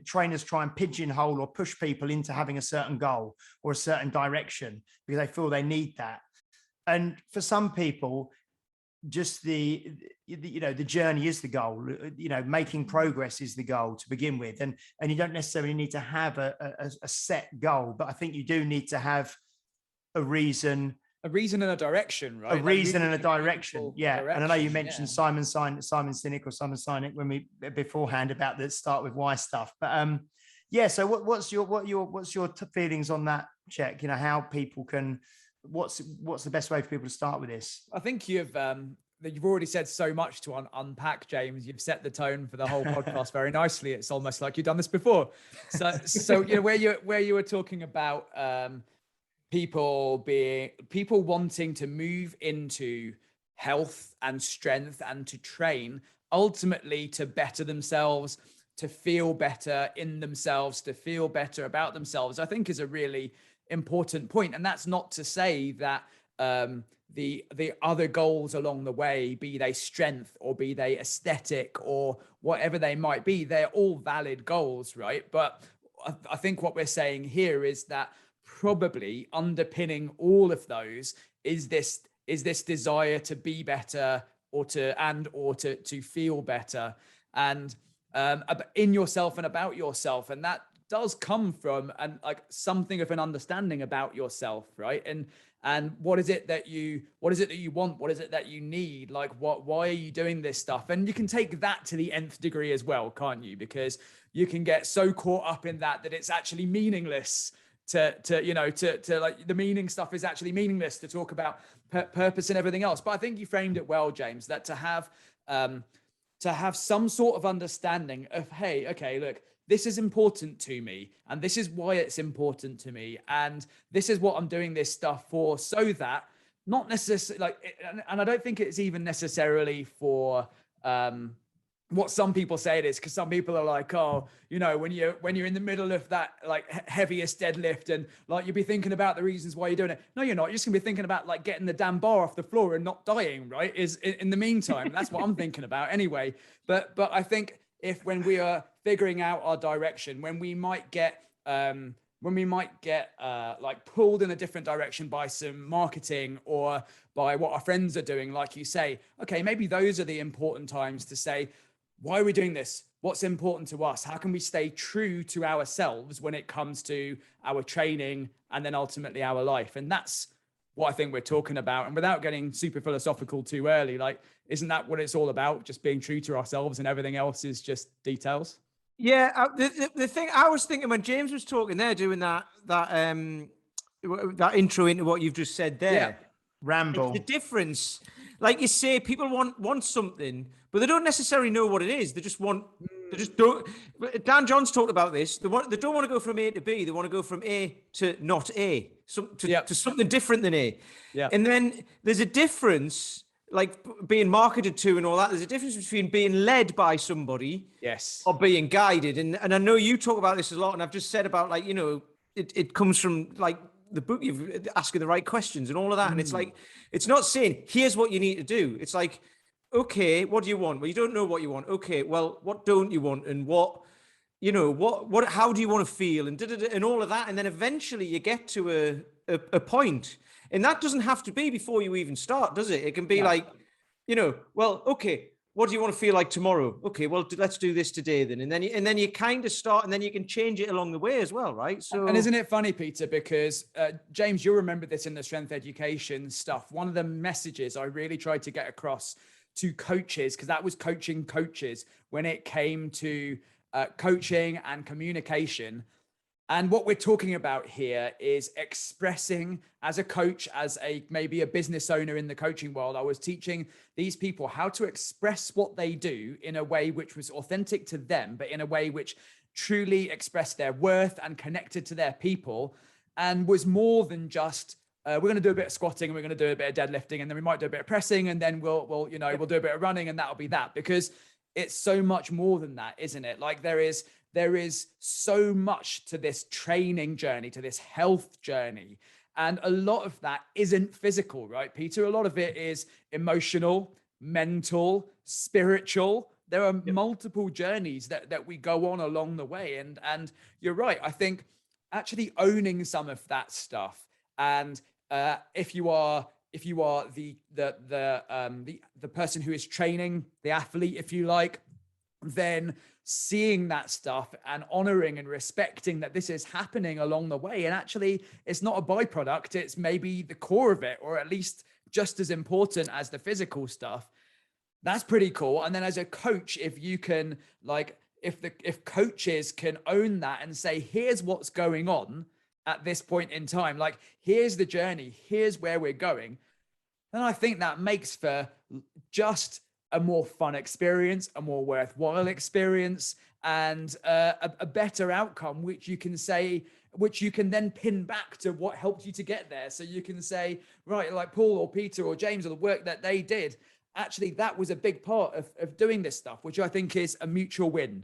trainers try and pigeonhole or push people into having a certain goal or a certain direction because they feel they need that. And for some people, just the journey is the goal. Making progress is the goal to begin with, and you don't necessarily need to have a set goal, but I think you do need to have a reason and a direction, right? A reason and a direction. Yeah. And I know you mentioned Simon Sinek or Simon Sinek when we beforehand about the start with why stuff. But so what's your feelings on that, Chet? How people can, what's the best way for people to start with this? I think you've already said so much to unpack, James. You've set the tone for the whole podcast very nicely. It's almost like you've done this before. So where you were talking about people wanting to move into health and strength and to train ultimately to better themselves, to feel better in themselves, to feel better about themselves, I think is a really important point. And that's not to say that the other goals along the way, be they strength or be they aesthetic or whatever they might be, they're all valid goals, right? But I think what we're saying here is that probably underpinning all of those is this desire to be better or to feel better and in yourself and about yourself. And that does come from something of an understanding about yourself, right? And what is it that you want? What is it that you need? Why are you doing this stuff? And you can take that to the nth degree as well, can't you? Because you can get so caught up in that it's actually meaningless to the meaning stuff is actually meaningless to talk about purpose and everything else. But I think you framed it well, James, that to have some sort of understanding of, hey, okay, look, this is important to me and this is why it's important to me. And this is what I'm doing this stuff for, so that not necessarily and I don't think it's even necessarily for, what some people say it is, because some people are like, oh, when you're in the middle of that heaviest deadlift and you'll be thinking about the reasons why you're doing it. No, you're not. You're just gonna be thinking about getting the damn bar off the floor and not dying, right? Is in the meantime. That's what I'm thinking about anyway. But I think when we are figuring out our direction, when we might get pulled in a different direction by some marketing or by what our friends are doing, like you say, okay, maybe those are the important times to say, why are we doing this? What's important to us? How can we stay true to ourselves when it comes to our training and then ultimately our life? And that's what I think we're talking about. And without getting super philosophical too early, isn't that what it's all about? Just being true to ourselves and everything else is just details. Yeah. The thing I was thinking when James was talking there, doing that intro into what you've just said there. Yeah. Ramble. The difference, like you say, people want something, but they don't necessarily know what it is. They just don't. Dan John's talked about this. They don't want to go from A to B. They want to go from A to not A, to something different than A. Yeah. And then there's a difference, being marketed to and all that. There's a difference between being led by somebody, yes, or being guided. And I know you talk about this a lot, and I've just said about it comes from the book, you've asking the right questions and all of that. And it's not saying, here's what you need to do. It's okay, what do you want? Well, you don't know what you want. Okay, well, what don't you want? And how do you want to feel? And all of that. And then eventually you get to a point. And that doesn't have to be before you even start, does it? It can be well, okay, what do you want to feel like tomorrow? Okay, well, let's do this today then. And then you kind of start, and then you can change it along the way as well, right? So, and isn't it funny, Peter, because James, you'll remember this in the strength education stuff. One of the messages I really tried to get across to coaches, because that was coaching coaches when it came to coaching and communication. And what we're talking about here is expressing as a coach, as maybe a business owner in the coaching world. I was teaching these people how to express what they do in a way which was authentic to them, but in a way which truly expressed their worth and connected to their people, and was more than just, we're going to do a bit of squatting and we're going to do a bit of deadlifting, and then we might do a bit of pressing, and then we'll do a bit of running, and that'll be that. Because it's so much more than that, isn't it? There is so much to this training journey, to this health journey. And a lot of that isn't physical, right, Peter? A lot of it is emotional, mental, spiritual. There are multiple journeys that we go on along the way. And you're right. I think actually owning some of that stuff, and if you are the person who is training the athlete, if you like, then seeing that stuff and honoring and respecting that this is happening along the way. And actually it's not a byproduct, it's maybe the core of it, or at least just as important as the physical stuff. That's pretty cool. And then as a coach, if you can, like, if coaches can own that and say, here's what's going on at this point in time, like, here's the journey, here's where we're going, then I think that makes for just a more fun experience, a more worthwhile experience, and a better outcome, which you can say, which you can then pin back to what helped you to get there. So you can say, right, like Paul or Peter or James, or the work that they did, actually that was a big part of doing this stuff, which I think is a mutual win.